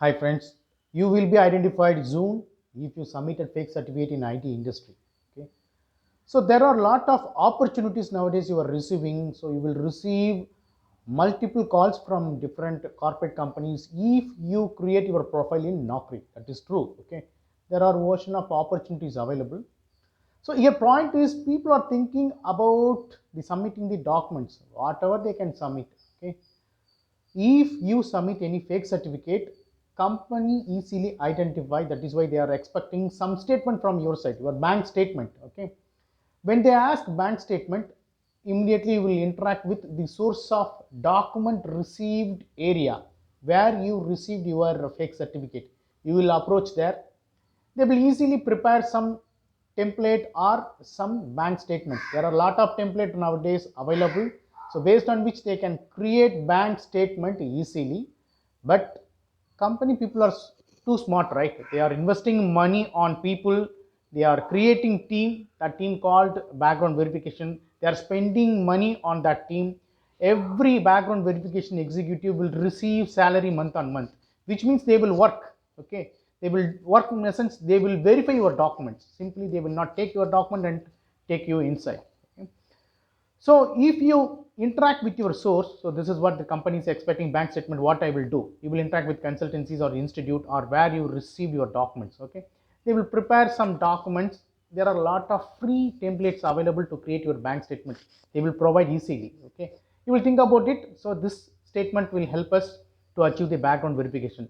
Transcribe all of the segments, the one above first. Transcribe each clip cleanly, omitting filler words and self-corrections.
Hi friends, you will be identified soon if you submit a fake certificate in IT industry. Okay, so there are a lot of opportunities nowadays you are receiving. So you will receive multiple calls from different corporate companies if you create your profile in Naukri. That is true. Okay, there are ocean of opportunities available. So your point is people are thinking about the submitting the documents, whatever they can submit. Okay, if you submit any fake certificate, company easily identify. That is why they are expecting some statement from your side, your bank statement. Okay, when they ask bank statement, immediately you will interact with the source of document received area where you received your fake certificate. You will approach there. They will easily prepare some template or some bank statement. There are a lot of template nowadays available, so based on which they can create bank statement easily. But company people are too smart, right? They are investing money on people. They are creating team, that team called background verification. They are spending money on that team. Every background verification executive will receive salary month on month, which means they will work. Okay, they will work in essence, they will verify your documents. Simply they will not take your document and take you inside. Okay? So if you interact with your source, so this is what the company is expecting bank statement. What I will do, you will interact with consultancies or institute or where you receive your documents. Okay, they will prepare some documents. There are a lot of free templates available to create your bank statement. They will provide easily. Okay, you will think about it. So this statement will help us to achieve the background verification.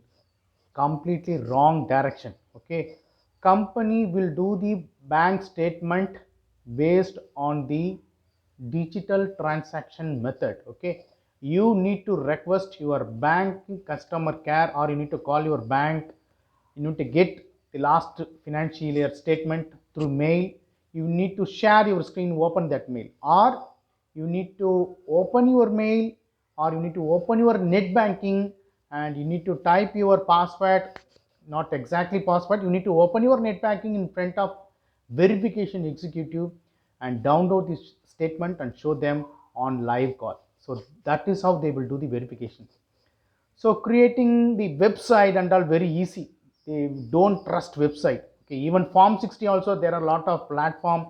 Completely wrong direction. Okay, company will do the bank statement based on the digital transaction method. Okay, you need to request your bank customer care, or you need to call your bank. You need to get the last financial year statement through mail. You need to share your screen, open that mail, or you need to open your mail, or you need to open your net banking, and you need to type your password. Not exactly password, you need to open your net banking in front of verification executive and download this statement and show them on live call. So that is how they will do the verification. So creating the website and all very easy. They don't trust website. Okay, even form 60 also, there are a lot of platform,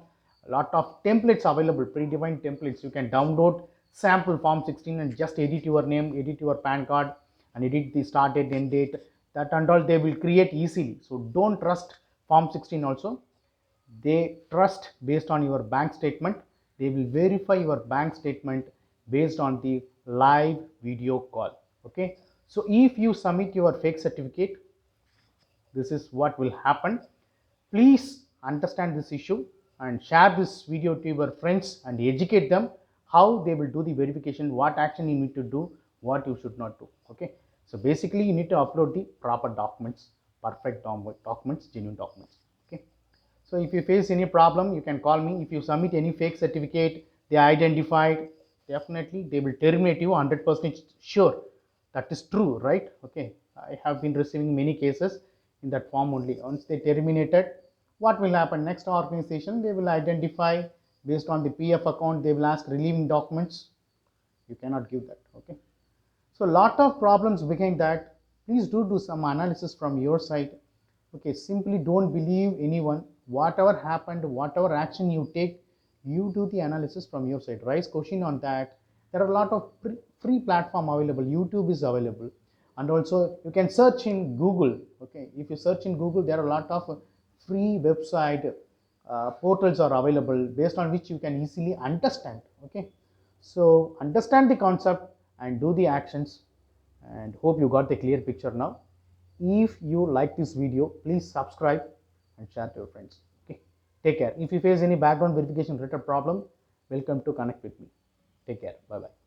a lot of templates available, predefined templates. You can download sample form 16 and just edit your name, edit your pan card, and edit the start date, end date. That and all they will create easily. So don't trust form 16 also. They trust based on your bank statement. They will verify your bank statement based on the live video call. Okay, so if you submit your fake certificate, this is what will happen. Please understand this issue and share this video to your friends and educate them how they will do the verification, what action you need to do, what you should not do. Okay, so basically you need to upload the proper documents, perfect documents, genuine documents. Okay, so if you face any problem, you can call me. If you submit any fake certificate, they identified, definitely they will terminate you. 100% sure. That is true, right? Okay, I have been receiving many cases in that form only. Once they terminated, what will happen? Next organization, they will identify based on the PF account. They will ask relieving documents. You cannot give that. Okay. So lot of problems behind that. Please do some analysis from your side. Okay, simply don't believe anyone. Whatever happened, whatever action you take, you do the analysis from your side. Raise question on that. There are a lot of free platform available. YouTube is available, and also you can search in Google. Okay, if you search in Google, there are a lot of free website portals are available based on which you can easily understand. Okay, so understand the concept and do the actions, and hope you got the clear picture now. If you like this video, please subscribe and share to your friends. Okay, take care. If you face any background verification related problem, welcome to connect with me. Take care. Bye bye.